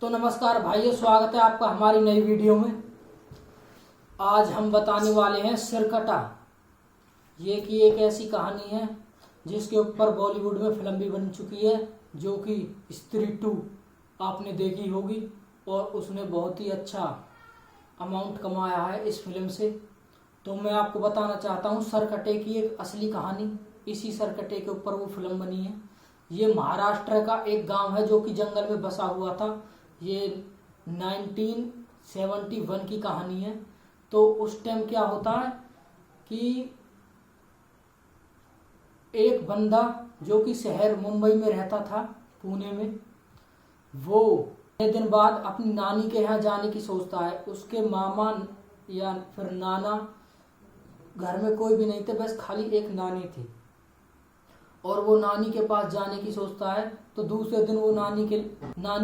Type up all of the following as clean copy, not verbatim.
तो नमस्कार भाइयों, स्वागत है आपका हमारी नई वीडियो में। आज हम बताने वाले हैं सिरकटा। ये कि एक ऐसी कहानी है जिसके ऊपर बॉलीवुड में फिल्म भी बन चुकी है, जो कि स्त्री 2 आपने देखी होगी और उसने बहुत ही अच्छा अमाउंट कमाया है इस फिल्म से। तो मैं आपको बताना चाहता हूँ सरकटे की एक असली कहानी। इसी सरकटे के ऊपर वो फिल्म बनी है। ये महाराष्ट्र का एक गांव है जो कि जंगल में बसा हुआ था। ये 1971 की कहानी है। तो उस टाइम क्या होता है कि एक बंदा जो कि शहर मुंबई में रहता था, पुणे में, वो एक दिन बाद अपनी नानी के यहाँ जाने की सोचता है। उसके मामा या फिर नाना घर में कोई भी नहीं थे, बस खाली एक नानी थी और वो नानी के पास जाने की सोचता है। तो दूसरे दिन वो नानी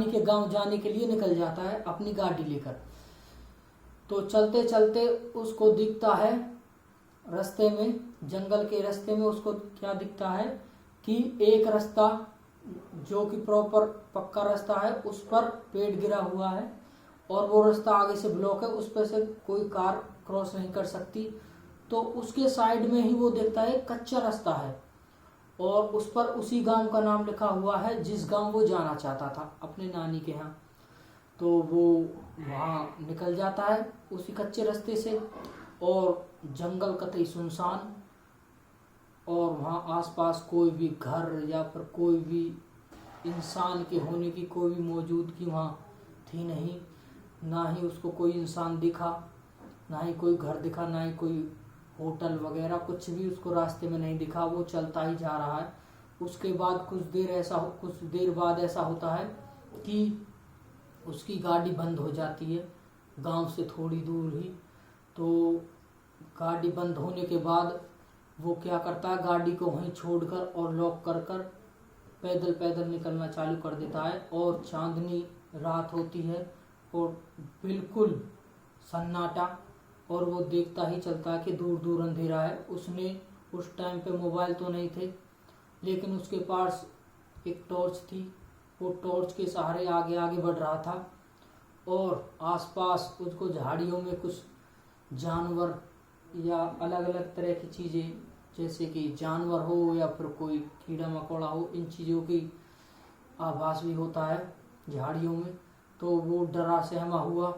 के गांव जाने के लिए निकल जाता है अपनी गाड़ी लेकर। तो चलते चलते उसको दिखता है रास्ते में, जंगल के रास्ते में उसको क्या दिखता है कि एक रास्ता जो कि प्रॉपर पक्का रास्ता है, उस पर पेड़ गिरा हुआ है और वो रास्ता आगे से ब्लॉक है, उस पर से कोई कार क्रॉस नहीं कर सकती। तो उसके साइड में ही वो देखता है कच्चा रास्ता है और उस पर उसी गांव का नाम लिखा हुआ है जिस गांव वो जाना चाहता था अपने नानी के यहाँ। तो वो वहाँ निकल जाता है उसी कच्चे रास्ते से और जंगल कतई सुनसान और वहाँ आसपास कोई भी घर या फिर कोई भी इंसान के होने की कोई भी मौजूदगी वहाँ थी नहीं। ना ही उसको कोई इंसान दिखा, ना ही कोई घर दिखा, ना ही कोई होटल वगैरह, कुछ भी उसको रास्ते में नहीं दिखा। वो चलता ही जा रहा है। उसके बाद कुछ देर बाद ऐसा होता है कि उसकी गाड़ी बंद हो जाती है गांव से थोड़ी दूर ही। तो गाड़ी बंद होने के बाद वो क्या करता है, गाड़ी को वहीं छोड़कर और लॉक कर कर पैदल पैदल निकलना चालू कर देता है। और चांदनी रात होती है और बिल्कुल सन्नाटा, और वो देखता ही चलता है कि दूर दूर अंधेरा है। उसने उस टाइम पे मोबाइल तो नहीं थे, लेकिन उसके पास एक टॉर्च थी। वो टॉर्च के सहारे आगे आगे बढ़ रहा था और आसपास उसको झाड़ियों में कुछ जानवर या अलग अलग तरह की चीज़ें, जैसे कि जानवर हो या फिर कोई कीड़ा मकोड़ा हो, इन चीज़ों की आभास भी होता है झाड़ियों में। तो वो डरा सहमा हुआ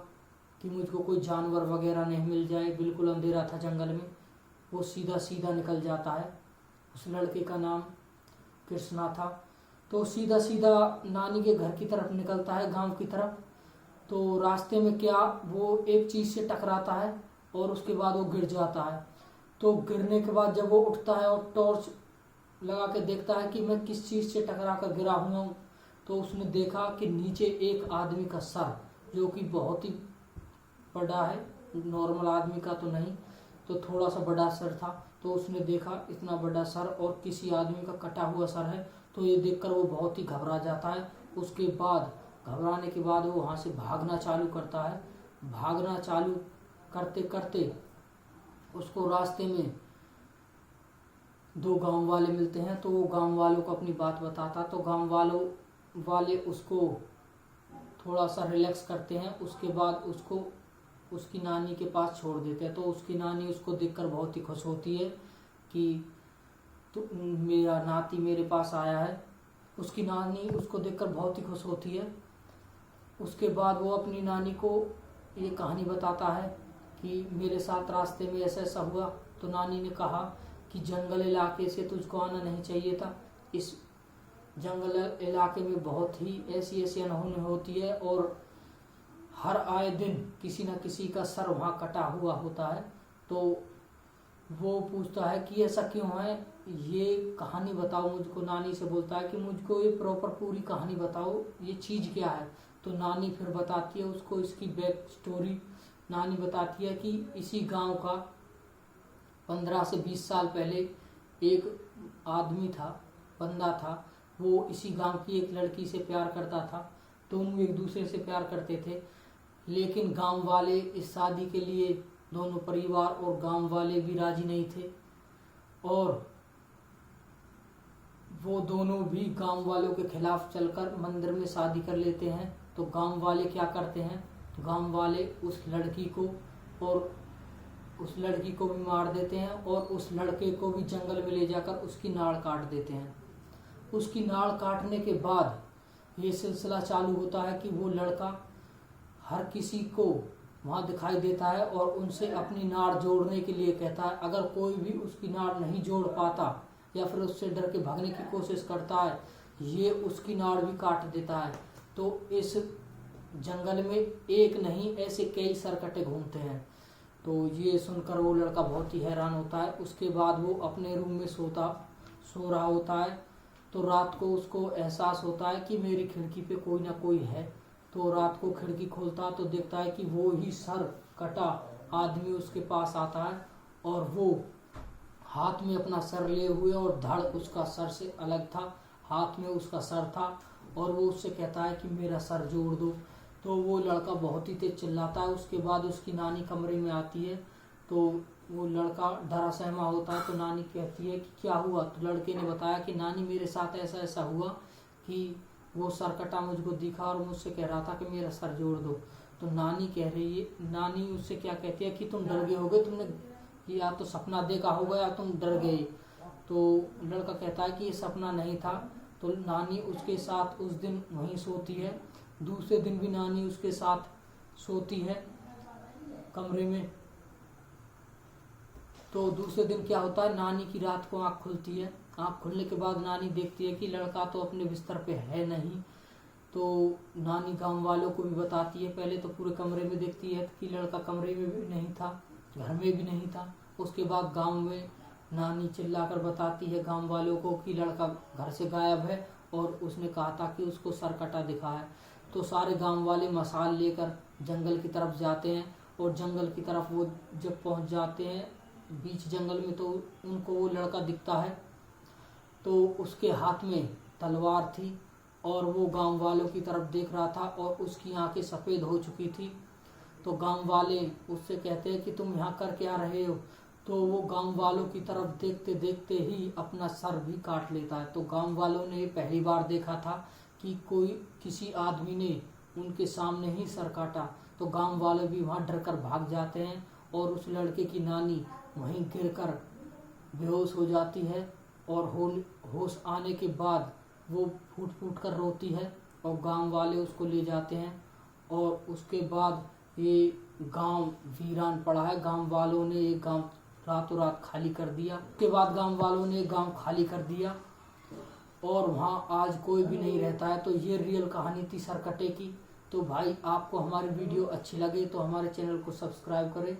कि मुझको कोई जानवर वगैरह नहीं मिल जाए। बिल्कुल अंधेरा था जंगल में। वो सीधा सीधा निकल जाता है। उस लड़के का नाम कृष्णा था। तो सीधा सीधा नानी के घर की तरफ निकलता है, गांव की तरफ। तो रास्ते में क्या वो एक चीज़ से टकराता है और उसके बाद वो गिर जाता है। तो गिरने के बाद जब वो उठता है और टॉर्च लगा के देखता है कि मैं किस चीज़ से टकरा कर गिरा हुआ हूँ, तो उसने देखा कि नीचे एक आदमी का सर, जो कि बहुत ही बड़ा है, नॉर्मल आदमी का तो नहीं, तो थोड़ा सा बड़ा सर था। तो उसने देखा इतना बड़ा सर और किसी आदमी का कटा हुआ सर है। तो ये देखकर वो बहुत ही घबरा जाता है। उसके बाद घबराने के बाद वो वहाँ से भागना चालू करता है। भागना चालू करते करते उसको रास्ते में दो गांव वाले मिलते हैं। तो वो गांव वालों को अपनी बात बताता, तो गांव वाले उसको थोड़ा सा रिलैक्स करते हैं। उसके बाद उसको उसकी नानी के पास छोड़ देते हैं। तो उसकी नानी उसको देखकर बहुत ही खुश होती है कि तो मेरा नाती मेरे पास आया है। उसकी नानी उसको देखकर बहुत ही खुश होती है। उसके बाद वो अपनी नानी को ये कहानी बताता है कि मेरे साथ रास्ते में ऐसा ऐसा हुआ। तो नानी ने कहा कि जंगल इलाके से तुझको आना नहीं चाहिए था। इस जंगल इलाके में बहुत ही ऐसी ऐसी अनहोनी होती है और हर आए दिन किसी न किसी का सर वहाँ कटा हुआ होता है। तो वो पूछता है कि ऐसा क्यों है, ये कहानी बताओ मुझको। नानी से बोलता है कि मुझको ये प्रॉपर पूरी कहानी बताओ, ये चीज़ क्या है। तो नानी फिर बताती है उसको इसकी बैक स्टोरी। नानी बताती है कि इसी गांव का 15 से 20 साल पहले एक आदमी था, बंदा था। वो इसी गांव की एक लड़की से प्यार करता था। दोनों एक दूसरे से प्यार करते थे, लेकिन गांव वाले इस शादी के लिए, दोनों परिवार और गांव वाले भी राजी नहीं थे और वो दोनों भी गांव वालों के खिलाफ चलकर मंदिर में शादी कर लेते हैं। तो तो गांव वाले क्या करते हैं, तो गांव वाले उस लड़की को और उस लड़की को भी मार देते हैं और उस लड़के को भी जंगल में ले जाकर उसकी नाड़ काट देते हैं। उसकी नाड़ काटने के बाद ये सिलसिला चालू होता है कि वो लड़का हर किसी को वहाँ दिखाई देता है और उनसे अपनी नाड़ जोड़ने के लिए कहता है। अगर कोई भी उसकी नाड़ नहीं जोड़ पाता या फिर उससे डर के भागने की कोशिश करता है, ये उसकी नाड़ भी काट देता है। तो इस जंगल में एक नहीं ऐसे कई सरकटे घूमते हैं। तो ये सुनकर वो लड़का बहुत ही हैरान होता है। उसके बाद वो अपने रूम में सो रहा होता है। तो रात को उसको एहसास होता है कि मेरी खिड़की पे कोई ना कोई है। तो रात को खिड़की खोलता तो देखता है कि वो ही सर कटा आदमी उसके पास आता है और वो हाथ में अपना सर लिए हुए और धड़ उसका सर से अलग था, हाथ में उसका सर था और वो उससे कहता है कि मेरा सर जोड़ दो। तो वो लड़का बहुत ही तेज चिल्लाता है। उसके बाद उसकी नानी कमरे में आती है। तो वो लड़का डरा सहमा होता है। तो नानी कहती है कि क्या हुआ। तो लड़के ने बताया कि नानी मेरे साथ ऐसा ऐसा हुआ कि वो सरकटा मुझको दिखा और मुझसे कह रहा था कि मेरा सर जोड़ दो। तो नानी उससे क्या कहती है कि तुम डर गए होगे, तुमने या तो सपना देखा होगा या तुम डर गए। तो लड़का कहता है कि ये सपना नहीं था। तो नानी उसके साथ उस दिन वहीं सोती है। दूसरे दिन भी नानी उसके साथ सोती है कमरे में। तो दूसरे दिन क्या होता है, नानी की रात को आँख खुलती है। आँख खुलने के बाद नानी देखती है कि लड़का तो अपने बिस्तर पे है नहीं। तो नानी गांव वालों को भी बताती है। पहले तो पूरे कमरे में देखती है कि लड़का कमरे में भी नहीं था, घर में भी नहीं था। उसके बाद गांव में नानी चिल्लाकर बताती है गांव वालों को कि लड़का घर से गायब है और उसने कहा था कि उसको सरकटा दिखा है। तो सारे गांव वाले मसाल लेकर जंगल की तरफ जाते हैं और जंगल की तरफ वो जब पहुंच जाते हैं बीच जंगल में, तो उनको वो लड़का दिखता है। तो उसके हाथ में तलवार थी और वो गांव वालों की तरफ देख रहा था और उसकी आंखें सफ़ेद हो चुकी थी। तो गांव वाले उससे कहते हैं कि तुम यहाँ कर क्या रहे हो। तो वो गांव वालों की तरफ देखते देखते ही अपना सर भी काट लेता है। तो गांव वालों ने पहली बार देखा था कि किसी आदमी ने उनके सामने ही सर काटा। तो गांव वाले भी वहाँ डर कर भाग जाते हैं और उस लड़के की नानी वहीं गिरकर बेहोश हो जाती है और होश आने के बाद वो फूट फूट कर रोती है और गांव वाले उसको ले जाते हैं। और उसके बाद ये गांव वीरान पड़ा है। गांव वालों ने ये गांव रातों रात खाली कर दिया। उसके बाद गांव वालों ने गांव खाली कर दिया और वहाँ आज कोई भी नहीं रहता है। तो ये रियल कहानी थी सरकटे की। तो भाई आपको हमारी वीडियो अच्छी लगे तो हमारे चैनल को सब्सक्राइब करें।